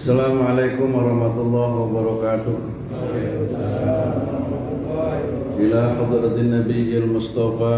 Assalamualaikum warahmatullahi wabarakatuh. Ila hadratin nabiyil mustafa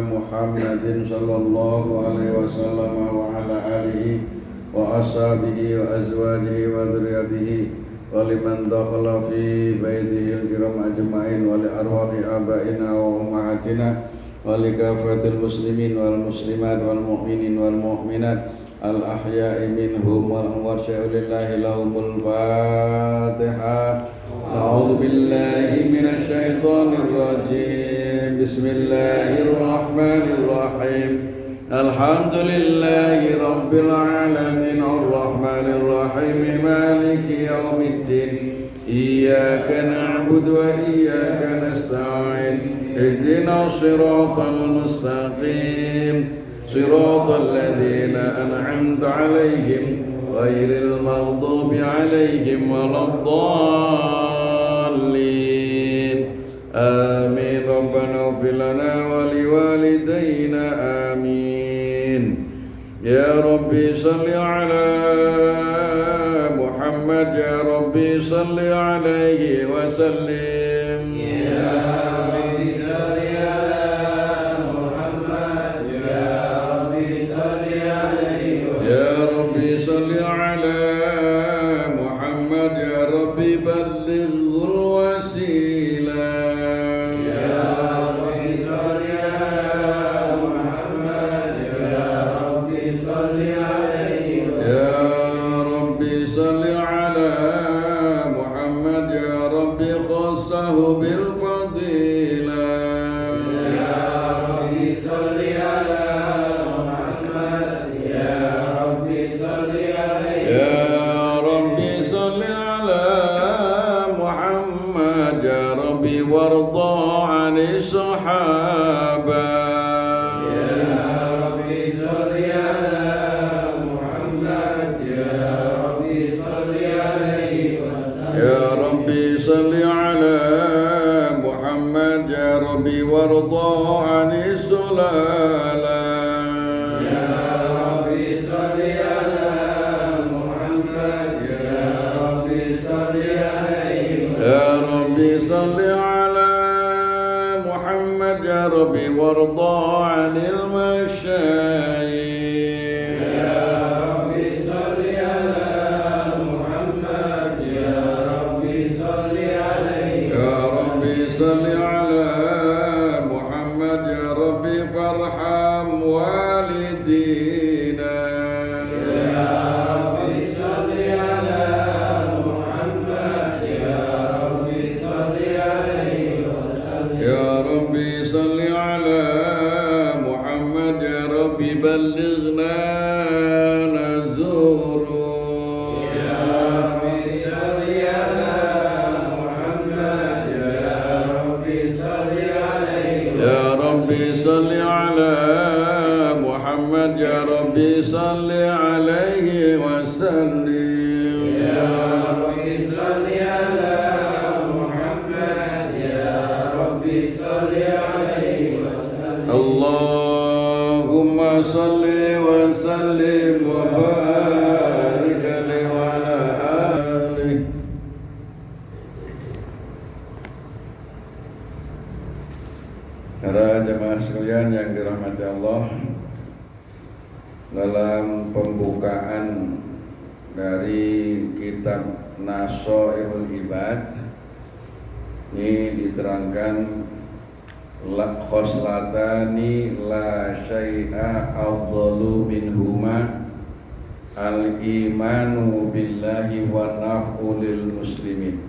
Muhammadin sallallahu alaihi wasallam wa ala alihi wa ashabihi wa azwajihi wa dzurriyyatihi wa liman dakhala fi baitihi al-kiram ajma'in wa li arwahi abaina wa ummahatina wa li kafatil muslimin wal muslimat wal mu'minin wal mu'minat al-ahya'i minhum wal amwat syai'ulillahi lahumul fatihah. A'udzu billahi minasy syaithanir rajim. Bismillahirrahmanirrahim. Alhamdulillahi rabbil alamin arrahmanir rahim maliki yaumiddin. Iyyaka na'budu wa iyyaka nasta'in. Ihdinas siratal mustaqim. صراط الذين أنعمت عليهم غير المغضوب عليهم ولا الضالين آمين ربنا اغفر لنا ولوالدينا آمين يا ربي صل على محمد يا ربي صل عليه وسلم صل على محمد يا ربي بلغه الوسيلة يا ربي صل على محمد يا ربي صل عليه يا ربي صل على محمد يا ربي خصه بالفضيلة يا ربي صل على محمد يا ربي صل وارضى عن الصحابة يا ربي صل على محمد يا ربي صل عليه وسلم يا ربي صل على محمد يا ربي وارضى عن السلالة يا ربي صل على محمد يا ربي صل عليه وسلم يا ربي صل يا ربي وارضى عن المشايخ يا ربي صل على محمد يا ربي صل عليه يا ربي صل على محمد يا ربي فارحم والدينا يا ربي صل على محمد يا ربي صل عليه وسلم يا ربي صل على محمد يا ربي بلغنا نزوره يا ربي صل على محمد يا ربي صل عليه يا ربي صل على محمد يا ربي صل عليه وسلم يا ربي صل على محمد يا ربي صل عليه وسلم اللهم صل وسلم وبارك عليه وعلى آله. Para jemaah sekalian yang dirahmati Allah, dalam pembukaan dari kitab Nashaihul Ibad ini diterangkan khoslatani la syai'a afdalu minhuma al-imanu billahi wa naf'u lil muslimin.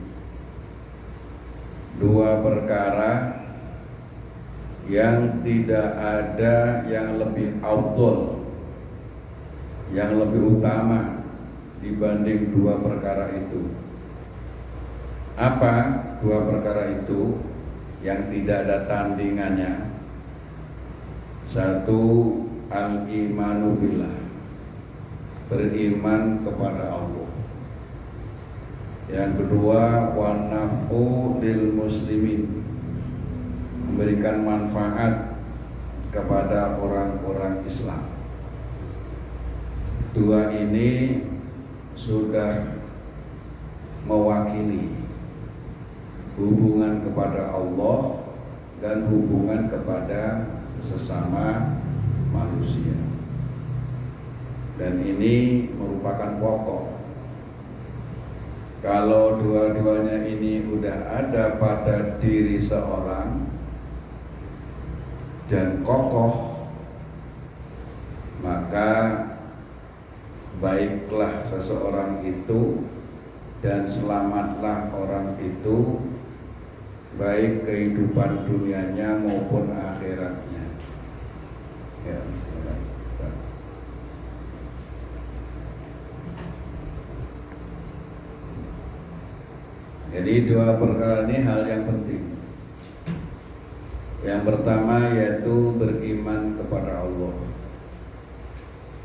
Dua perkara yang tidak ada yang lebih afdal, yang lebih utama dibanding dua perkara itu. Apa dua perkara itu yang tidak ada tandingannya? Satu, al-imanu billah, beriman kepada Allah. Yang kedua, wa naf'u lil muslimin, memberikan manfaat kepada orang-orang Islam. Dua ini sudah mewakili hubungan kepada Allah dan hubungan kepada sesama manusia. Dan ini merupakan pokok. Kalau dua-duanya ini udah ada pada diri seorang dan kokoh, maka baiklah seseorang itu dan selamatlah orang itu, baik kehidupan dunianya maupun akhiratnya. Ya. Jadi dua perkara ini hal yang penting. Yang pertama yaitu beriman kepada Allah.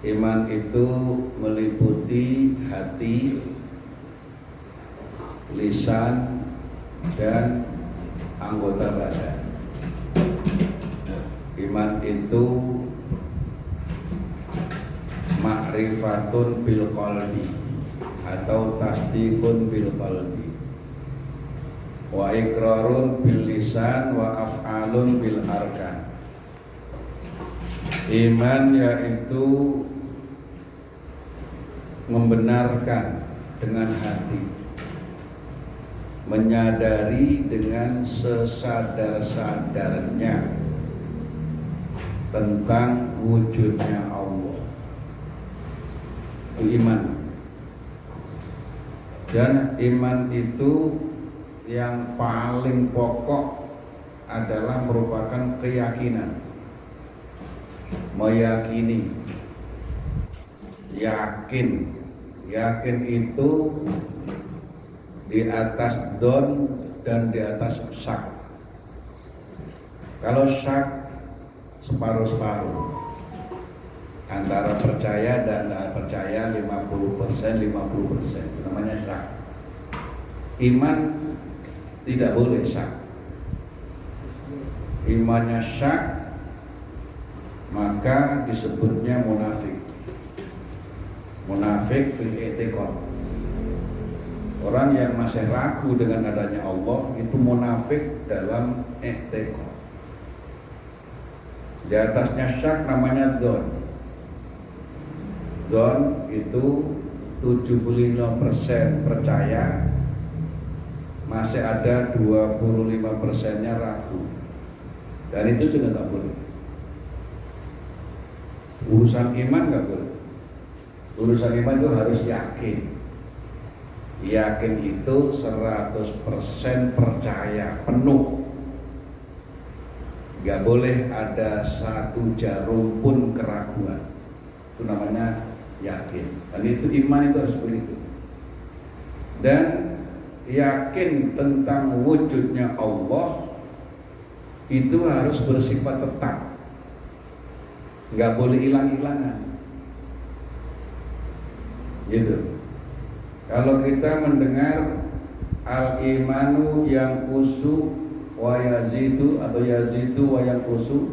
Iman itu meliputi hati, lisan, dan anggota badan. Iman itu ma'rifatun bil qalbi atau tasdiqun bil qalbi, wa iqrarun bil lisan wa af'alun bil arkan. Iman yaitu membenarkan dengan hati, menyadari dengan sesadar-sadarnya tentang wujudnya Allah. Itu iman. Dan iman itu yang paling pokok adalah merupakan keyakinan, meyakini, yakin itu di atas don dan di atas syak. Kalau syak separuh-separuh, antara percaya dan tidak percaya 50%, 50%, namanya syak. Iman tidak boleh syak. Imannya syak, maka disebutnya munafik. Munafik fil i'tiqad. Orang yang masih ragu dengan adanya Allah itu munafik dalam i'tiqad. Di atasnya syak namanya dzon. Dzon itu 75% percaya, masih ada 25%-nya ragu. Dan itu juga nggak boleh. Urusan iman nggak boleh. Urusan iman itu harus yakin. Yakin itu 100% percaya penuh. Nggak boleh ada satu jarum pun keraguan. Itu namanya yakin. Dan itu iman itu harus begitu. Dan yakin tentang wujudnya Allah itu harus bersifat tetap, nggak boleh hilang-hilangan, gitu. Kalau kita mendengar al-imanu yang kusu wa yazidu atau yazidu wa yang kusu,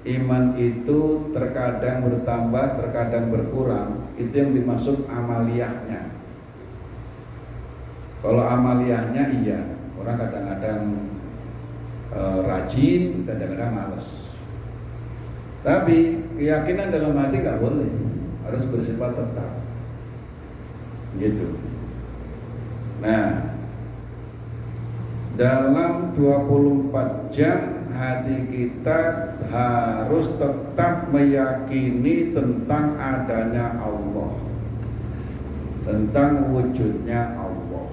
iman itu terkadang bertambah, terkadang berkurang, itu yang dimaksud amaliyahnya. Kalau amaliyahnya iya, orang kadang-kadang rajin, kadang-kadang malas. Tapi keyakinan dalam hati nggak boleh, harus bersifat tetap, gitu. Nah, dalam 24 jam hati kita harus tetap meyakini tentang adanya Allah, tentang wujudnya Allah.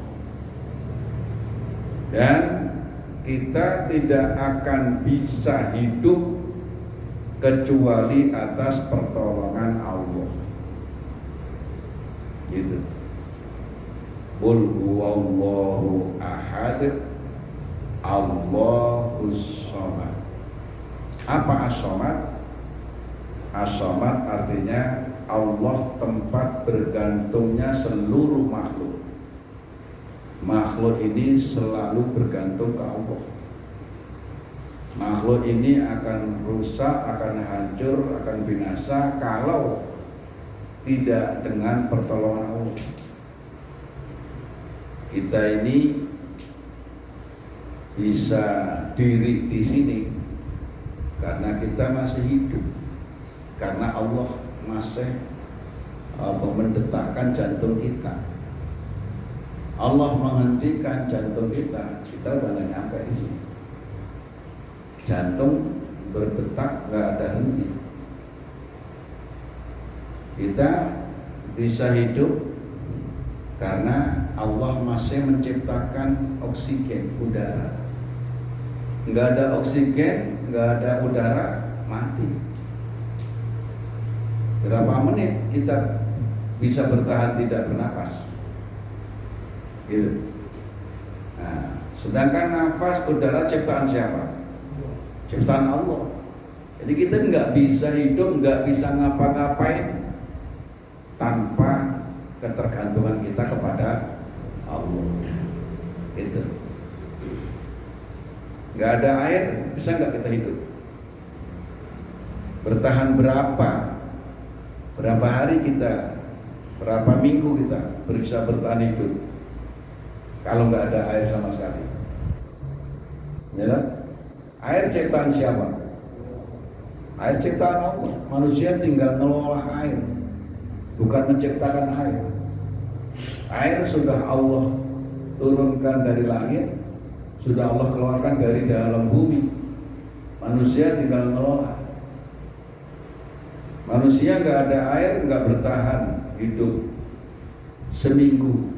Dan kita tidak akan bisa hidup kecuali atas pertolongan Allah, gitu. Qul huwallahu ahad, Allahus somad. Apa as-somad? As-somad artinya Allah tempat bergantungnya seluruh makhluk. Makhluk ini selalu bergantung ke Allah. Makhluk ini akan rusak, akan hancur, akan binasa kalau tidak dengan pertolongan Allah. Kita ini bisa diri di sini karena kita masih hidup, karena Allah masih mendetakkan jantung kita. Allah menghentikan jantung kita udah nggak nyampe di sini. Jantung berdetak nggak ada henti. Kita bisa hidup karena Allah masih menciptakan oksigen, udara. Nggak ada oksigen, nggak ada udara, mati. Berapa menit kita bisa bertahan tidak bernapas? Gitu. Nah, sedangkan nafas, udara ciptaan siapa? Ciptaan Allah. Jadi kita nggak bisa hidup, nggak bisa ngapa-ngapain tanpa ketergantungan kita kepada Allah. Itu. Nggak ada air, bisa nggak kita hidup? Bertahan berapa hari kita, berapa minggu kita bisa bertahan hidup kalau nggak ada air sama sekali? Ya kan? Air ciptaan siapa? Air ciptaan Allah. Manusia tinggal mengelola air, bukan menciptakan air. Air sudah Allah turunkan dari langit, sudah Allah keluarkan dari dalam bumi. Manusia tinggal mengelola. Manusia nggak ada air, nggak bertahan hidup seminggu.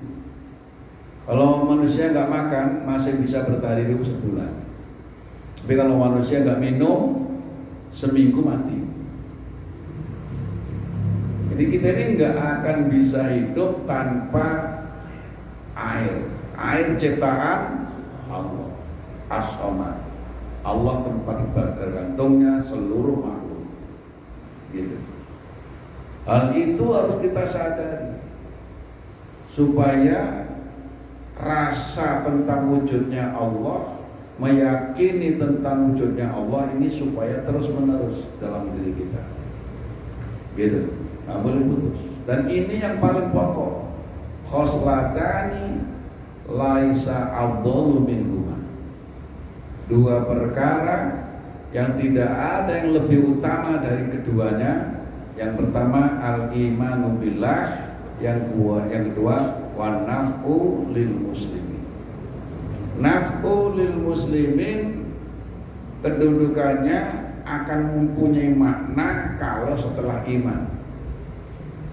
Kalau manusia nggak makan, masih bisa bertahan hidup sebulan. Tapi kalau manusia nggak minum, seminggu mati. Jadi kita ini nggak akan bisa hidup tanpa air. Air ciptaan Allah, as-samad. Allah tempat bergantungnya seluruh makhluk. Gitu. Hal itu harus kita sadari supaya rasa tentang wujudnya Allah, meyakini tentang wujudnya Allah ini supaya terus menerus dalam diri kita. Gitu. Nggak boleh putus. Dan ini yang paling pokok. Khoslatani laisa afdalu minhuma. Dua perkara yang tidak ada yang lebih utama dari keduanya. Yang pertama al-imanu billah, yang kedua wan naf'u lil muslimin. Naf'u lil muslimin kedudukannya akan mempunyai makna kalau setelah iman.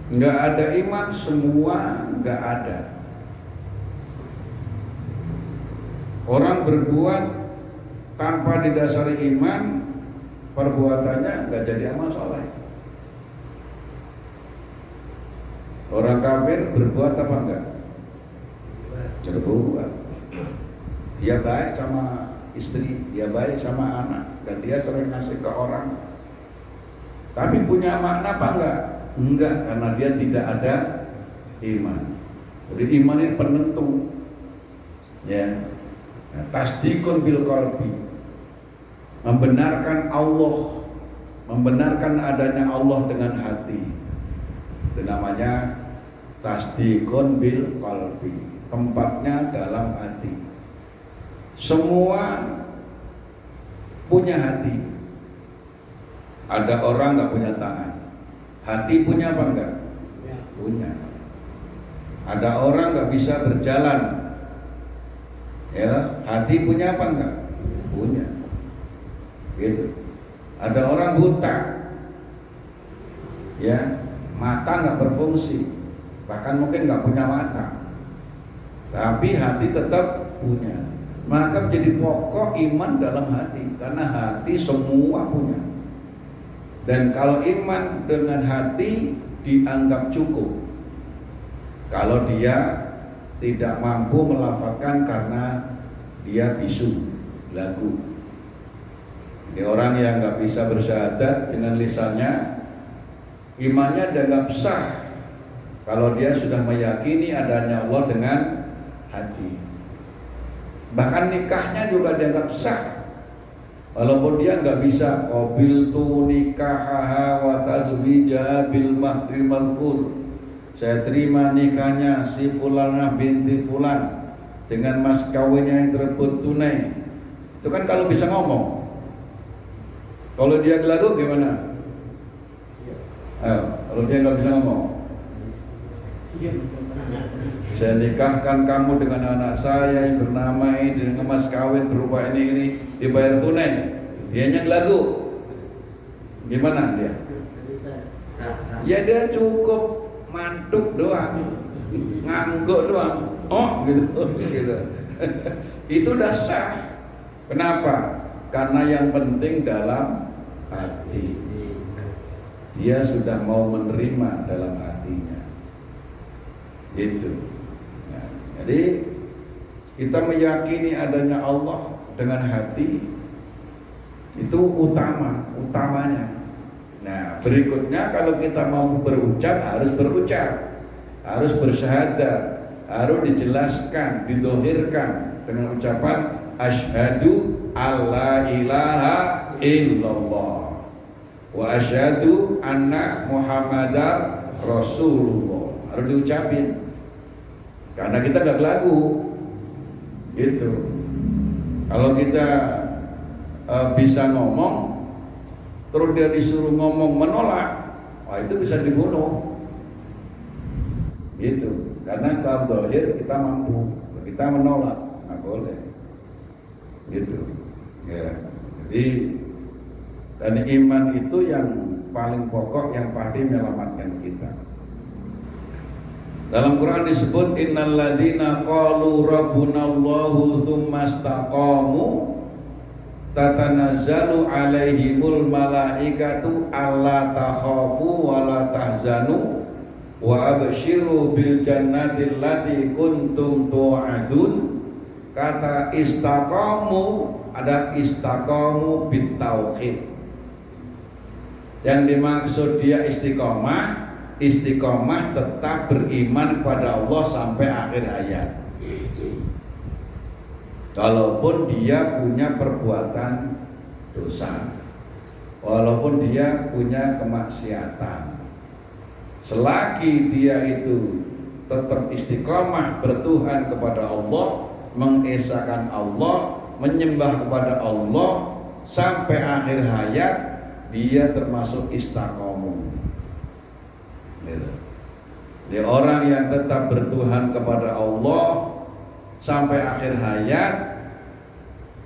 Enggak ada iman, semua enggak ada. Orang berbuat tanpa didasari iman, perbuatannya enggak jadi amal soleh. Orang kafir berbuat apa enggak? Berbuat. Dia baik sama istri, dia baik sama anak, dan dia sering ngasih ke orang. Tapi punya makna apa enggak? Enggak, karena dia tidak ada iman. Jadi iman ini penentu. Ya. Nah, tasdikun bil qalbi. Membenarkan Allah, membenarkan adanya Allah dengan hati. Itu namanya tasdikun bil qalbi. Tempatnya dalam hati. Semua punya hati. Ada orang nggak punya tangan. Hati punya apa enggak? Ya. Punya. Ada orang nggak bisa berjalan. Ya, hati punya apa enggak? Punya. Gitu. Ada orang buta. Ya, mata nggak berfungsi. Bahkan mungkin nggak punya mata. Tapi hati tetap punya. Maka menjadi pokok iman dalam hati, karena hati semua punya. Dan kalau iman dengan hati dianggap cukup. Kalau dia tidak mampu melafalkan karena dia bisu, lagu. Ini orang yang nggak bisa bersyahadat dengan lisannya, imannya dianggap sah. Kalau dia sudah meyakini adanya Allah dengan hati. Bahkan nikahnya juga dianggap sah. Walaupun dia nggak bisa qabiltu nikahaha wa tazwijaha bil mahri malqur. Saya terima nikahnya si fulanah binti fulan dengan mas kawinnya yang tersebut tunai, itu kan kalau bisa ngomong. Kalau dia gelagu gimana? Ayo, kalau dia nggak bisa ngomong, saya nikahkan kamu dengan anak saya yang bernama ini dengan mas kawin berupa ini dibayar tunai, dianya gelagu, gimana dia? Ya dia cukup mantuk doang, ngangguk doang, oh gitu. Itu udah sah. Kenapa? Karena yang penting dalam hati. Dia sudah mau menerima dalam hatinya. Gitu. Nah, jadi kita meyakini adanya Allah dengan hati itu utamanya. Nah, berikutnya kalau kita mau berucap, harus bersyahadat, harus dijelaskan, didohirkan dengan ucapan asyhadu alla ilaha illallah wa asyhadu anna muhammadar rasulullah. Harus diucapin, karena kita gak lagu gitu. Kalau kita bisa ngomong terus dia disuruh ngomong menolak, wah itu bisa dibunuh gitu. Karena secara zahir kita mampu, kita menolak nggak boleh gitu ya. Jadi dan iman itu yang paling pokok, yang pasti menyelamatkan kita. Dalam Quran disebut innal ladzina qalu rabbunallahu tsumma istaqamu tatanazzalu alaihimul malaikatu alla takhafu wa la tahzanu wa abshiru bil jannati allati kuntum tu'adun. Kata istaqamu, ada istaqamu bit tauhid. Yang dimaksud dia istiqomah tetap beriman kepada Allah sampai akhir hayat. Walaupun dia punya perbuatan dosa, walaupun dia punya kemaksiatan, selagi dia itu tetap istiqomah bertuhan kepada Allah, mengesahkan Allah, menyembah kepada Allah sampai akhir hayat, dia termasuk istiqomah. Dia orang yang tetap bertuhan kepada Allah sampai akhir hayat,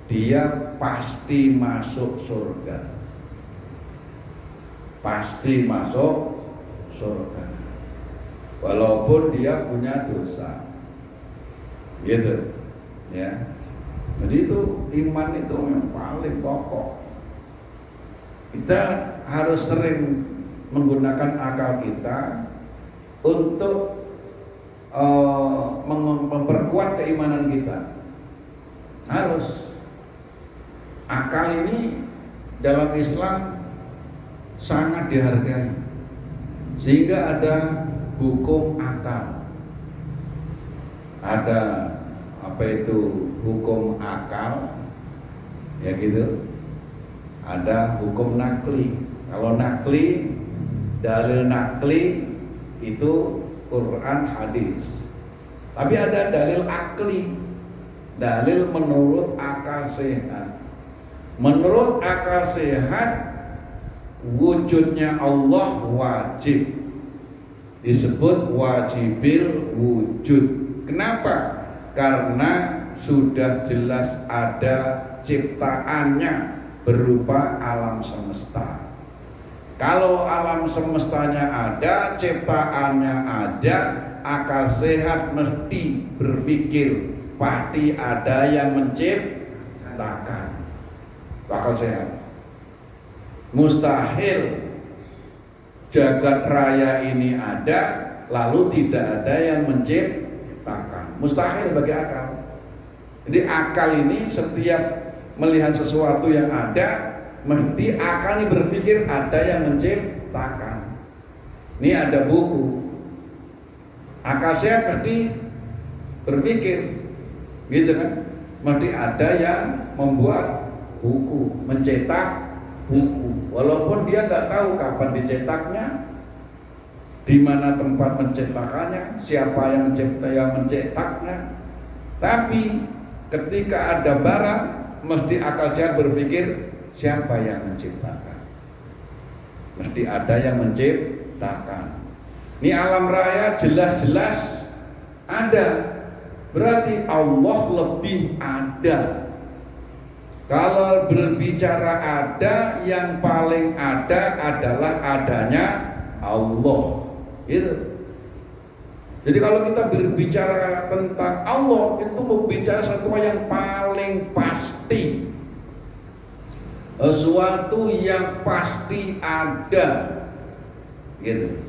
dia pasti masuk surga. Pasti masuk surga. Walaupun dia punya dosa. Gitu. Ya. Jadi itu iman itu yang paling pokok. Kita harus sering menggunakan akal kita untuk memperkuat keimanan kita. Harus. Akal ini dalam Islam sangat dihargai, sehingga ada hukum akal. Ada apa itu hukum akal, ya gitu. Ada hukum nakli. Kalau nakli, dalil nakli itu Quran hadis. Tapi ada dalil akli, dalil menurut akal sehat. Menurut akal sehat, wujudnya Allah wajib, disebut wajibil wujud. Kenapa? Karena sudah jelas ada ciptaannya berupa alam semesta. Kalau alam semestanya ada, ciptaannya ada, akal sehat mesti berpikir pasti ada yang menciptakan. Akal sehat. Mustahil jagat raya ini ada lalu tidak ada yang menciptakan. Mustahil bagi akal. Jadi akal ini setiap melihat sesuatu yang ada, mesti akal ini berpikir ada yang menciptakan. Ini ada buku. Akal sehat mesti berpikir, gitu kan? Mesti ada yang membuat buku, mencetak buku. Walaupun dia nggak tahu kapan dicetaknya, di mana tempat mencetakannya, siapa yang mencetaknya, Tapi ketika ada barang, mesti akal sehat berpikir siapa yang menciptakan. Mesti ada yang menciptakan. Ini alam raya jelas-jelas ada. Berarti Allah lebih ada. Kalau berbicara ada, yang paling ada adalah adanya Allah. Itu. Jadi kalau kita berbicara tentang Allah, itu berbicara sesuatu yang paling pasti. Sesuatu yang pasti ada. Gitu.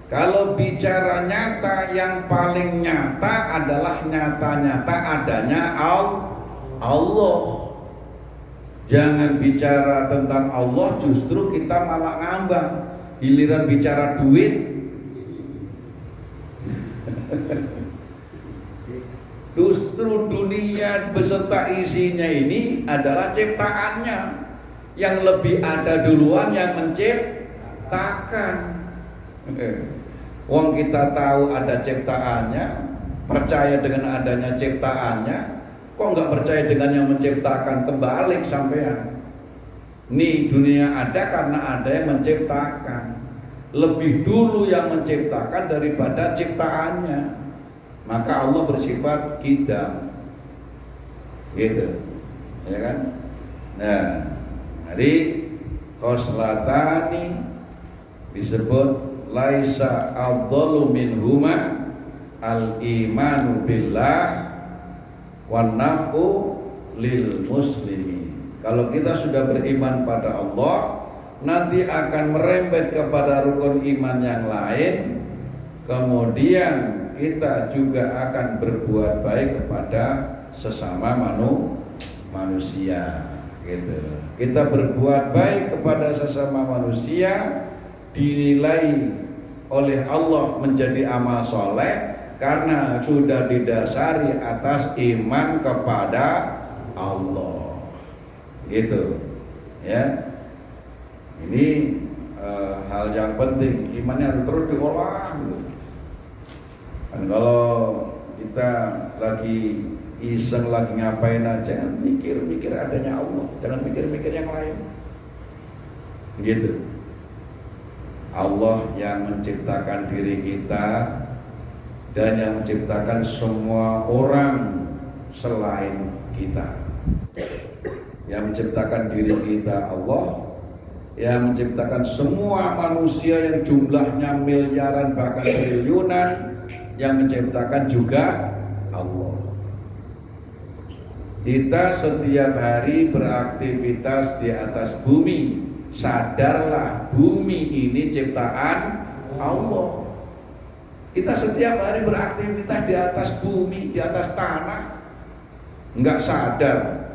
Kalau bicara nyata, yang paling nyata adalah nyata-nyata adanya Allah. Jangan bicara tentang Allah, justru kita malah ngambang. Giliran bicara duit, justru dunia beserta isinya ini adalah ciptaannya. Yang lebih ada duluan yang menciptakan. Wong kita tahu ada ciptaannya, percaya dengan adanya ciptaannya, kok nggak percaya dengan yang menciptakan? Kebalik sampean. Nih dunia ada karena ada yang menciptakan. Lebih dulu yang menciptakan daripada ciptaannya. Maka Allah bersifat qidam. Gitu. Ya kan? Nah, jadi khoslatani disebut laisa afdalu minhuma al-imanu billah wan naf'u lil muslimin. Kalau kita sudah beriman pada Allah, nanti akan merembet kepada rukun iman yang lain. Kemudian kita juga akan berbuat baik kepada sesama manusia. Gitu. Kita berbuat baik kepada sesama manusia dinilai oleh Allah menjadi amal soleh karena sudah didasari atas iman kepada Allah. Gitu. Ya. Ini hal yang penting, imannya harus terus diolah. Gitu. Dan kalau kita lagi iseng, lagi ngapain aja, mikir adanya Allah, jangan mikir yang lain. Gitu. Allah yang menciptakan diri kita dan yang menciptakan semua orang selain kita. Yang menciptakan diri kita Allah, yang menciptakan semua manusia yang jumlahnya miliaran bahkan triliunan, yang menciptakan juga Allah. Kita setiap hari beraktivitas di atas bumi. Sadarlah bumi ini ciptaan Allah. Kita setiap hari beraktivitas di atas bumi, di atas tanah. Enggak sadar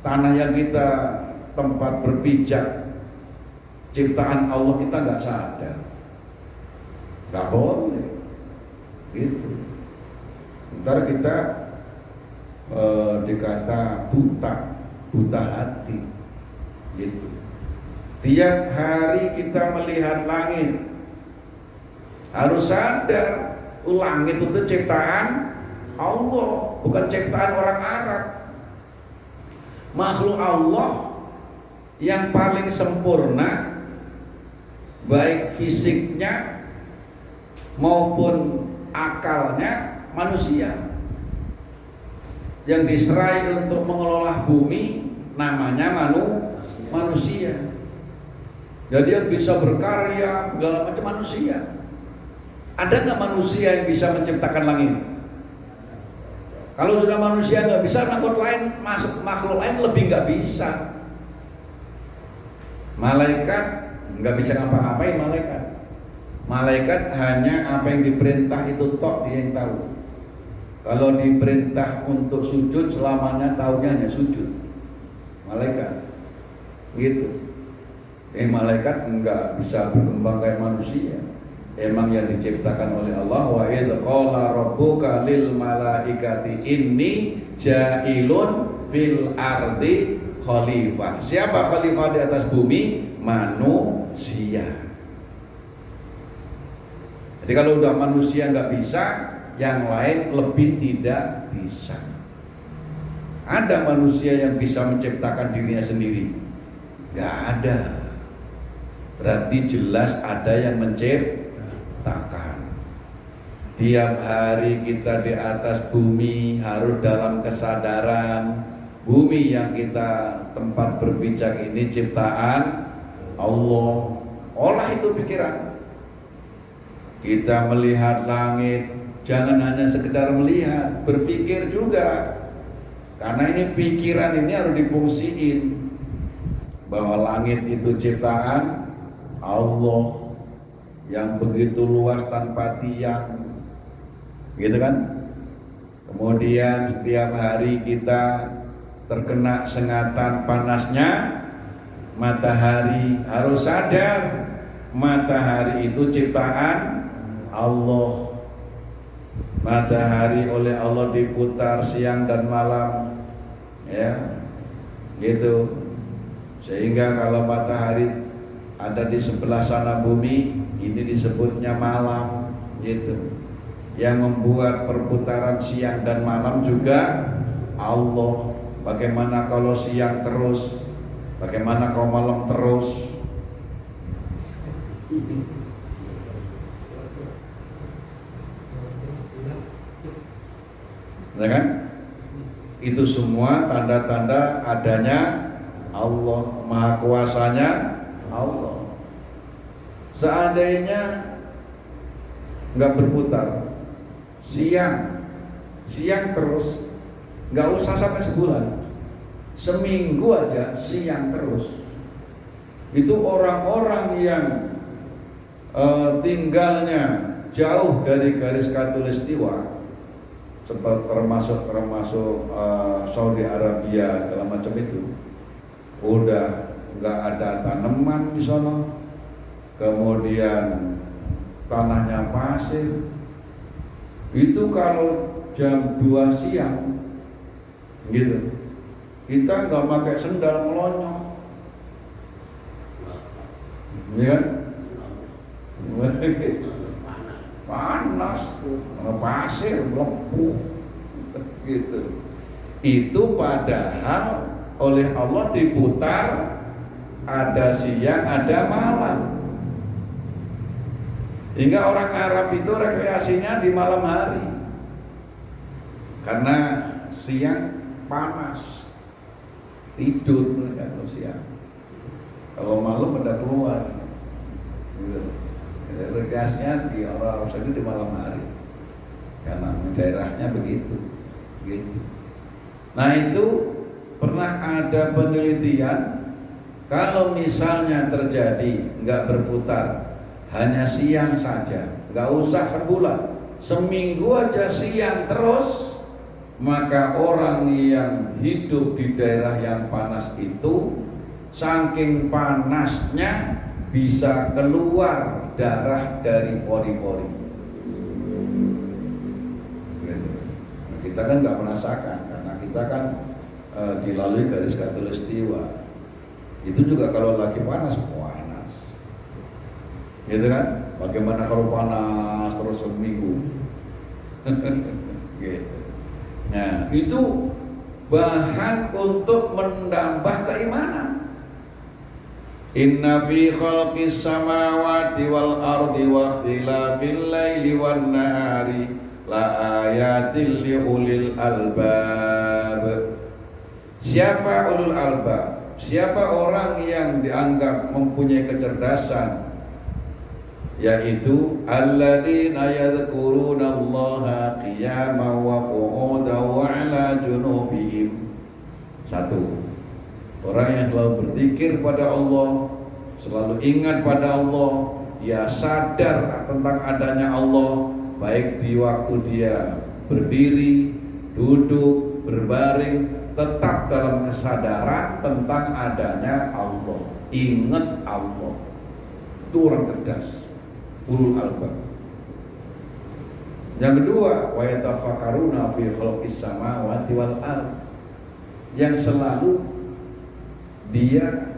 tanah yang kita tempat berpijak ciptaan Allah, kita enggak sadar. Enggak boleh. Gitu. Ntar kita dikata buta hati. Gitu. Tiap hari kita melihat langit, harus sadar langit itu ciptaan Allah, bukan ciptaan orang Arab. Makhluk Allah yang paling sempurna, baik fisiknya maupun akalnya, manusia. Yang diserai untuk mengelola bumi namanya manusia. Jadi yang bisa berkarya segala macam manusia. Ada nggak manusia yang bisa menciptakan langit? Kalau sudah manusia nggak bisa, makhluk lain lebih nggak bisa. Malaikat nggak bisa ngapa-ngapain malaikat. Malaikat hanya apa yang diperintah itu tok dia yang tahu. Kalau diperintah untuk sujud selamanya tahunya hanya sujud. Malaikat, gitu. Malaikat enggak bisa berkembang kayak manusia. Emang yang diciptakan oleh Allah. Wa idz qala rabbuka lil malaikati inni ja'ilun fil ardi khalifah. Siapa khalifah di atas bumi? Manusia. Jadi kalau udah manusia nggak bisa, yang lain lebih tidak bisa. Ada manusia yang bisa menciptakan dirinya sendiri? Gak ada. Berarti jelas ada yang menciptakan. Tiap hari kita di atas bumi harus dalam kesadaran bumi yang kita tempat berpijak ini ciptaan Allah. Olah itu pikiran. Kita melihat langit, jangan hanya sekedar melihat, berpikir juga. Karena ini pikiran ini harus difungsiin bahwa langit itu ciptaan Allah yang begitu luas tanpa tiang, gitu kan? Kemudian setiap hari kita terkena sengatan panasnya matahari, harus sadar matahari itu ciptaan Allah. Matahari oleh Allah diputar siang dan malam, ya, gitu. Sehingga kalau matahari ada di sebelah sana bumi, ini disebutnya malam, gitu. Yang membuat perputaran siang dan malam juga Allah. Bagaimana kalau siang terus? Bagaimana kalau malam terus? Ya kan? Itu semua tanda-tanda adanya Allah, maha kuasanya Allah. Seandainya nggak berputar siang terus, nggak usah sampai sebulan, seminggu aja siang terus, itu orang-orang yang tinggalnya jauh dari garis khatulistiwa, termasuk Saudi Arabia segala macam itu, udah nggak ada tanaman di sana, kemudian tanahnya pasir. Itu kalau jam 2 siang gitu, kita nggak pakai sendal melonyok, ya, panas tuh, pasir melepuh gitu. Itu padahal oleh Allah diputar, ada siang ada malam. Hingga orang Arab itu rekreasinya di malam hari, karena siang panas, tidur mereka kalau siang, kalau malam pada keluar gitu. Rekreasinya di orang Arab Saudi di malam hari, karena daerahnya begitu gitu. Nah, itu pernah ada penelitian, kalau misalnya terjadi nggak berputar, hanya siang saja, nggak usah sebulan, seminggu aja siang terus, maka orang yang hidup di daerah yang panas itu, saking panasnya bisa keluar darah dari pori-pori. Kita kan nggak merasakan, karena kita kan dilalui garis khatulistiwa. Itu juga kalau lagi panas, gitu kan? Bagaimana kalau panas terus seminggu? Gitu. Nah, itu bahan untuk menambah keimanan. Inna fi khalqis samawati wal ardi wa ikhtilafil laili wan nahari la ayatil li ulil albab. Siapa ulul albab? Siapa orang yang dianggap mempunyai kecerdasan? Yaitu alladzina yadhkurunallaha qiyaman wa qu'udan wa 'ala junubihim. Satu, orang yang selalu berzikir pada Allah, selalu ingat pada Allah, dia sadar tentang adanya Allah, baik di waktu dia berdiri, duduk, berbaring, tetap dalam kesadaran tentang adanya Allah, ingat Allah. Itu orang cerdas, ulul albab. Yang kedua, wa yatafakkaruna fi khalqis samawati wal ard, yang selalu dia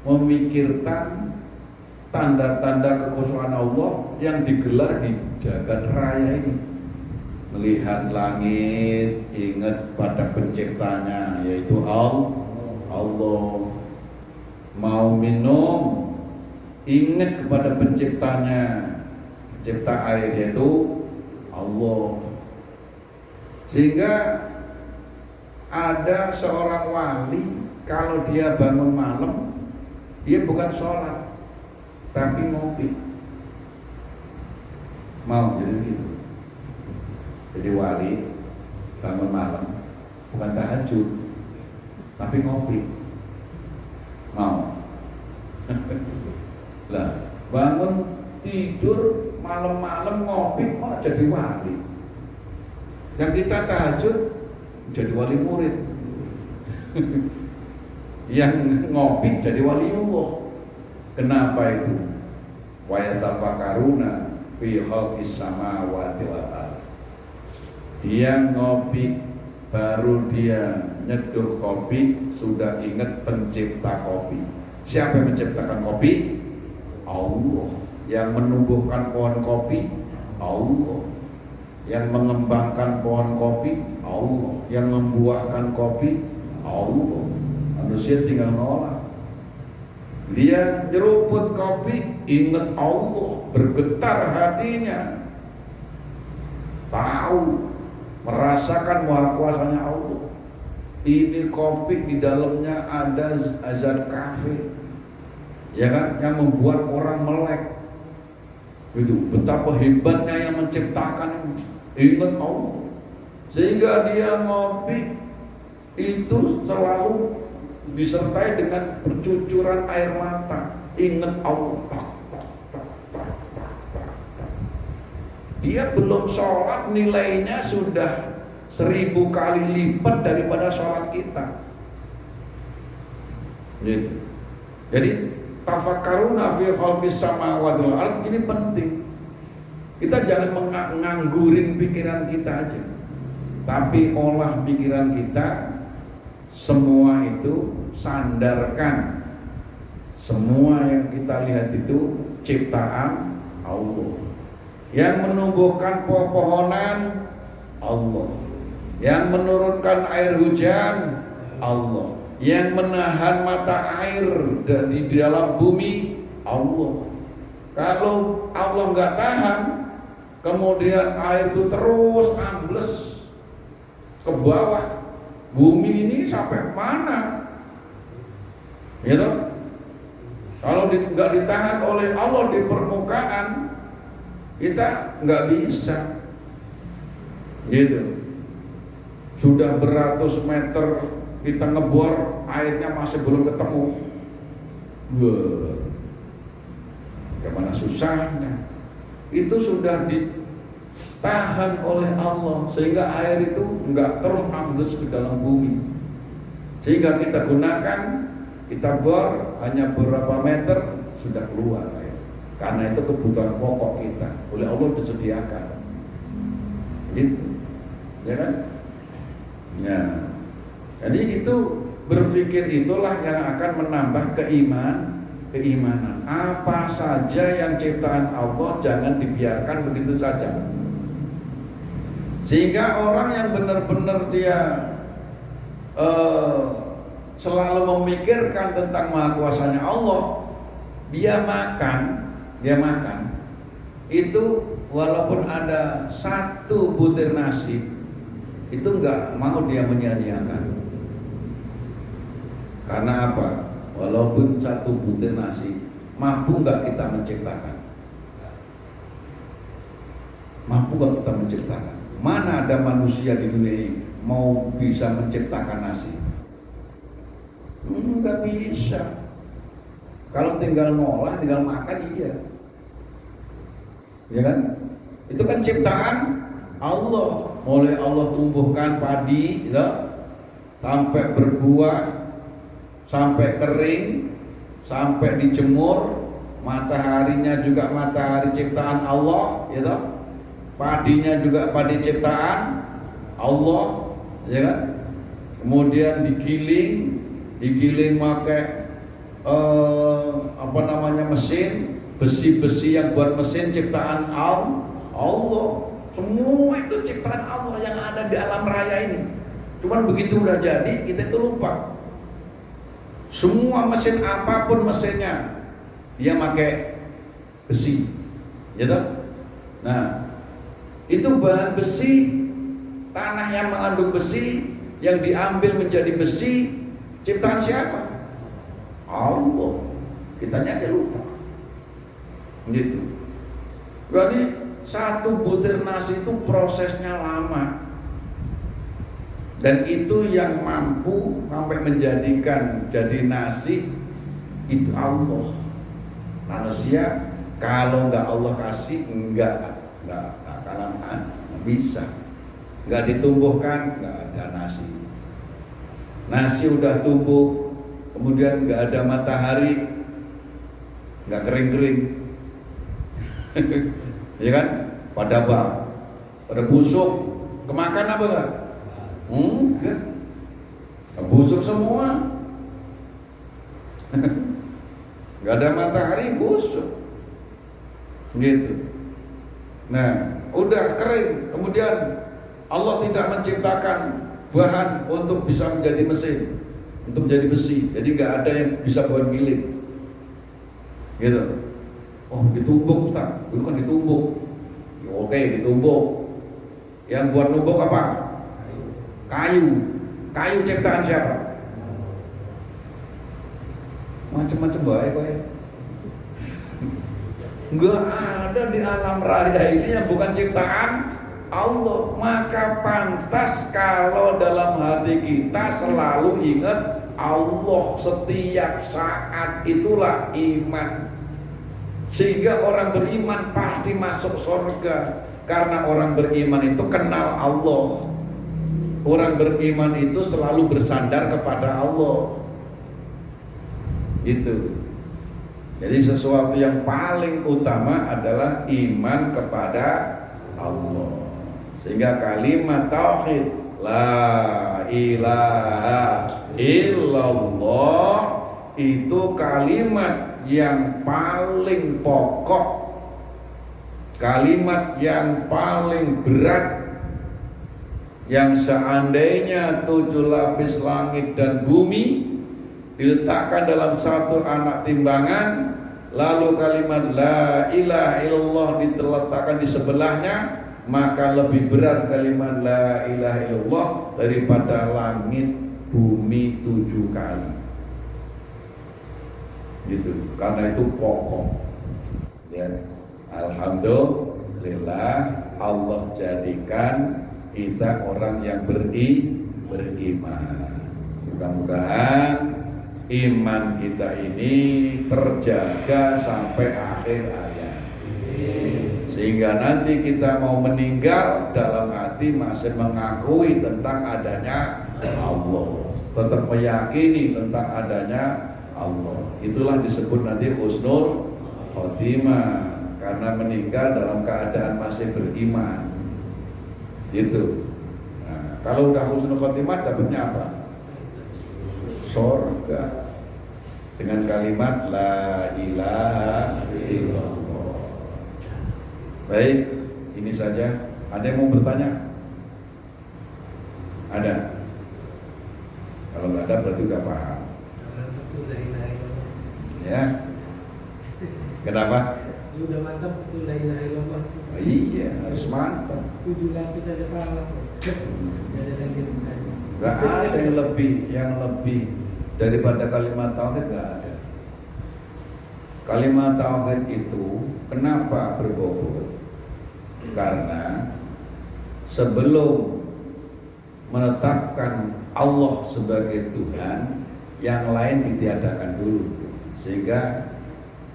memikirkan tanda-tanda kekuasaan Allah yang digelar di jagat raya ini. melihat langit, ingat pada penciptanya, yaitu Allah. Mau minum, ingat kepada penciptanya, pencipta air, yaitu Allah. Sehingga ada seorang wali, kalau dia bangun malam, dia bukan sholat, tapi ngopi. Mau jadi gitu. Jadi wali bangun malam, bukan tahajud, tapi ngopi. Mau. Lah, bangun tidur malam-malam ngopi, kok jadi wali? Yang kita tahajud jadi wali murid. Yang ngopi jadi waliullah. Kenapa itu? Wa yatafakkaruna fi khalqis samawati wal ardh. Dia ngopi, baru dia nyeduh kopi, sudah ingat pencipta kopi. Siapa yang menciptakan kopi? Allah. Yang menumbuhkan pohon kopi? Allah. Yang mengembangkan pohon kopi? Allah. Yang membuahkan kopi? Allah. Manusia tinggal nolak. Dia nyeruput kopi, ingat Allah, bergetar hatinya, tahu, merasakan maha kuasanya Allah. Ini kopi di dalamnya ada azan kafe, ya kan, yang membuat orang melek. Itu betapa hebatnya yang menciptakan, ingat Allah. Sehingga dia ngopi itu selalu disertai dengan percucuran air mata, ingat Allah. Dia belum sholat, nilainya sudah 1000 kali lipat daripada sholat kita. Gitu. Jadi tafakkaruna fi khalqis samawati wal ardh ini penting. Kita jangan menganggurin pikiran kita aja, tapi olah pikiran kita. Semua itu sandarkan. Semua yang kita lihat itu ciptaan Allah. Yang menumbuhkan pepohonan Allah. Yang menurunkan air hujan Allah. Yang menahan mata air di dalam bumi Allah. Kalau Allah nggak tahan, kemudian air itu terus ambles ke bawah, bumi ini sampai mana? Ya toh? Kalau nggak ditahan oleh Allah di permukaan, kita nggak bisa. Gitu. Sudah beratus meter kita ngebor, airnya masih belum ketemu. Wah, bagaimana susahnya? Itu sudah ditahan oleh Allah sehingga air itu nggak terus ambles ke dalam bumi. Sehingga kita gunakan, kita bor hanya beberapa meter sudah keluar air. Karena itu kebutuhan pokok kita oleh Allah disediakan. Gitu, ya kan? Ya. Jadi itu berpikir itulah yang akan menambah keimanan. Apa saja yang ciptaan Allah jangan dibiarkan begitu saja. Sehingga orang yang benar-benar dia selalu memikirkan tentang maha kuasanya Allah, dia makan itu walaupun ada 1 butir nasi, itu enggak mau dia menyia-nyiakan. Karena apa? Walaupun 1 butir nasi, mampu enggak kita menciptakan? Mampu enggak kita menciptakan? Mana ada manusia di dunia ini mau bisa menciptakan nasi? Enggak bisa. Kalau tinggal ngolah, tinggal makan, iya. Ya kan? Itu kan ciptaan Allah. Mulai Allah tumbuhkan padi, ya, sampai berbuah, sampai kering, sampai dijemur, mataharinya juga matahari ciptaan Allah, ya, padinya juga padi ciptaan Allah, ya kan? Kemudian digiling pakai mesin, besi-besi yang buat mesin ciptaan Allah. Semua itu ciptaan Allah yang ada di alam raya ini. Cuman begitu udah jadi, kita itu lupa. Semua mesin apapun mesinnya, dia pakai besi, gitu. Nah, itu bahan besi, tanah yang mengandung besi, yang diambil menjadi besi, ciptaan siapa? Allah. Kitanya aja lupa. Gitu. Jadi satu butir nasi itu prosesnya lama. Dan itu yang mampu sampai menjadikan jadi nasi itu Allah. Manusia kalau nggak Allah kasih nggak akan bisa. Nggak ditumbuhkan nggak ada nasi. Nasi udah tumbuh, kemudian nggak ada matahari, nggak kering-kering, ya kan? Pada busuk, kemakan apa nggak? Enggak, busuk semua. Nggak ada matahari, busuk, gitu. Nah, udah kering, kemudian Allah tidak menciptakan bahan untuk bisa menjadi mesin, untuk menjadi besi. Jadi nggak ada yang bisa buat giling, gitu. Oh, ditumbuk Ustaz, dulu kan ditumbuk. Ya, oke, ditumbuk. Yang buat numbuk apa? Kayu ciptaan siapa? Macam-macam baik kok ya. Enggak ada di alam raya ini yang bukan ciptaan Allah. Maka pantas kalau dalam hati kita selalu ingat Allah setiap saat, itulah iman. Sehingga orang beriman pasti masuk surga, karena orang beriman itu kenal Allah. Orang beriman itu selalu bersandar kepada Allah. Gitu. Jadi sesuatu yang paling utama adalah iman kepada Allah. Sehingga kalimat tauhid la ilaha illallah itu kalimat yang paling pokok, kalimat yang paling berat, yang seandainya 7 lapis langit dan bumi diletakkan dalam satu anak timbangan, lalu kalimat la ilaha illallah diletakkan di sebelahnya, maka lebih berat kalimat la ilaha illallah daripada langit bumi 7 kali. Gitu. Karena itu pokok. Ya. Alhamdulillah Allah jadikan kita orang yang beriman. Mudah-mudahan iman kita ini terjaga sampai akhir hayat, sehingga nanti kita mau meninggal dalam hati masih mengakui tentang adanya Allah, tetap meyakini tentang adanya Allah. Itulah disebut nanti husnul khotimah, karena meninggal dalam keadaan masih beriman. Gitu. Nah, kalau udah husnul khotimah dapatnya apa? Surga dengan kalimat la ilaha illallah. Baik, ini saja. Ada yang mau bertanya? Ada? Kalau nggak ada berarti nggak paham. Ya. Kenapa? Ya udah mantap itu la ilaha illallah. Iya, harus mantap. 7 lapis saja paham. Ada lagi bertanya. Gak ada yang lebih daripada kalimat tauhid, gak ada. Kalimat tauhid itu kenapa berbobot? Karena sebelum menetapkan Allah sebagai Tuhan, yang lain ditiadakan dulu, sehingga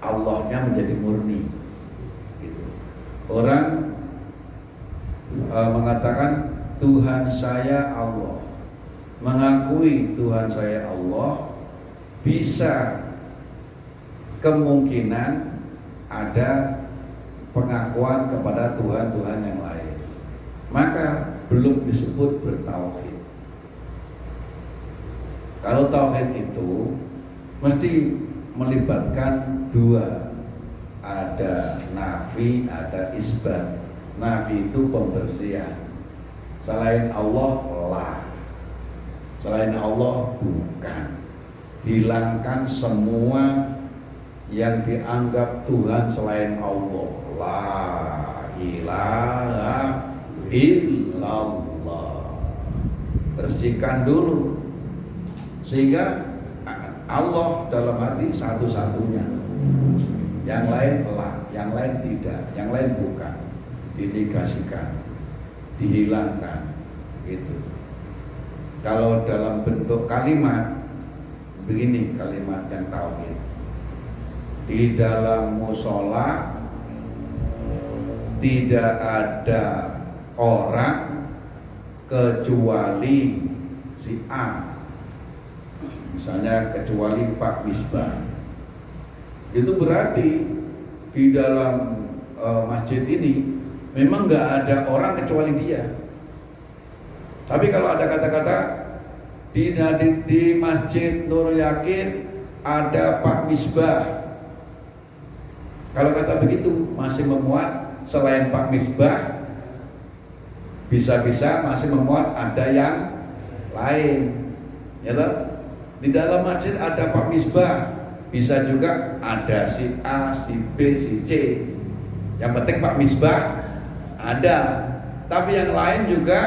Allahnya menjadi murni. Gitu. Orang mengatakan Tuhan saya Allah, mengakui Tuhan saya Allah, bisa kemungkinan ada pengakuan kepada Tuhan-Tuhan yang lain, maka belum disebut bertauhid. Kalau tauhid itu mesti melibatkan dua, ada nafi, ada isbat. Nafi itu pembersihan. Selain Allah lah. Selain Allah bukan. Hilangkan semua yang dianggap Tuhan selain Allah. La ilaha illallah. Bersihkan dulu sehingga Allah dalam hati satu-satunya. Yang lain lah, yang lain tidak, yang lain bukan. Dinegasikan, dihilangkan, gitu. Kalau dalam bentuk kalimat begini, kalimat yang tauhid. Di dalam musola tidak ada orang kecuali si A, misalnya kecuali Pak Misbah. Itu berarti di dalam masjid ini memang nggak ada orang kecuali dia. Tapi kalau ada kata-kata di Masjid Nurul Yakin ada Pak Misbah, kalau kata begitu masih memuat selain Pak Misbah, bisa-bisa masih memuat ada yang lain, ya toh? Di dalam masjid ada Pak Misbah, bisa juga ada si A, si B, si C. Yang penting Pak Misbah ada, tapi yang lain juga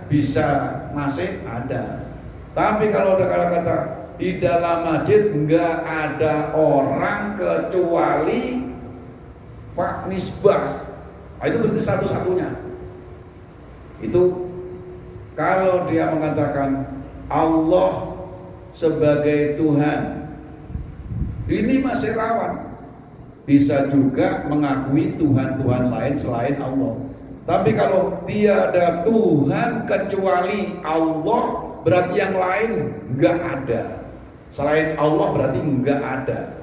bisa masih ada. Tapi kalau ada kata-kata di dalam masjid enggak ada orang kecuali Pak Misbah, itu berarti satu-satunya. Itu kalau dia mengatakan Allah sebagai Tuhan, ini masih rawan. Bisa juga mengakui Tuhan-Tuhan lain selain Allah. Tapi kalau tiada Tuhan kecuali Allah, berarti yang lain enggak ada. Selain Allah berarti enggak ada.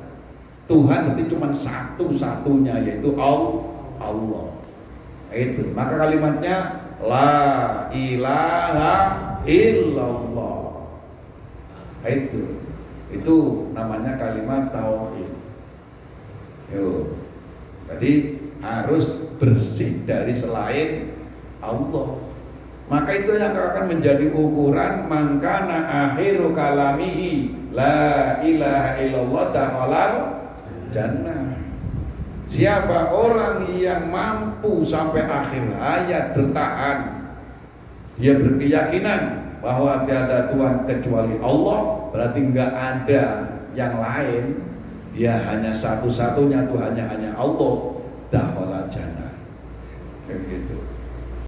Tuhan berarti cuma satu-satunya, yaitu Allah. Itu. Maka kalimatnya la ilaha illallah. Itu namanya kalimat tauhid. Jadi harus bersih dari selain Allah. Maka itu yang akan menjadi ukuran mangkana akhiru kalamihi la ilaha illallah dakhalal jannah. Siapa orang yang mampu sampai akhir hayat bertahan, dia berkeyakinan bahwa tiada Tuhan kecuali Allah, berarti enggak ada yang lain, dia hanya satu-satunya Tuhannya hanya Allah, dakhalal jannah. Begitu.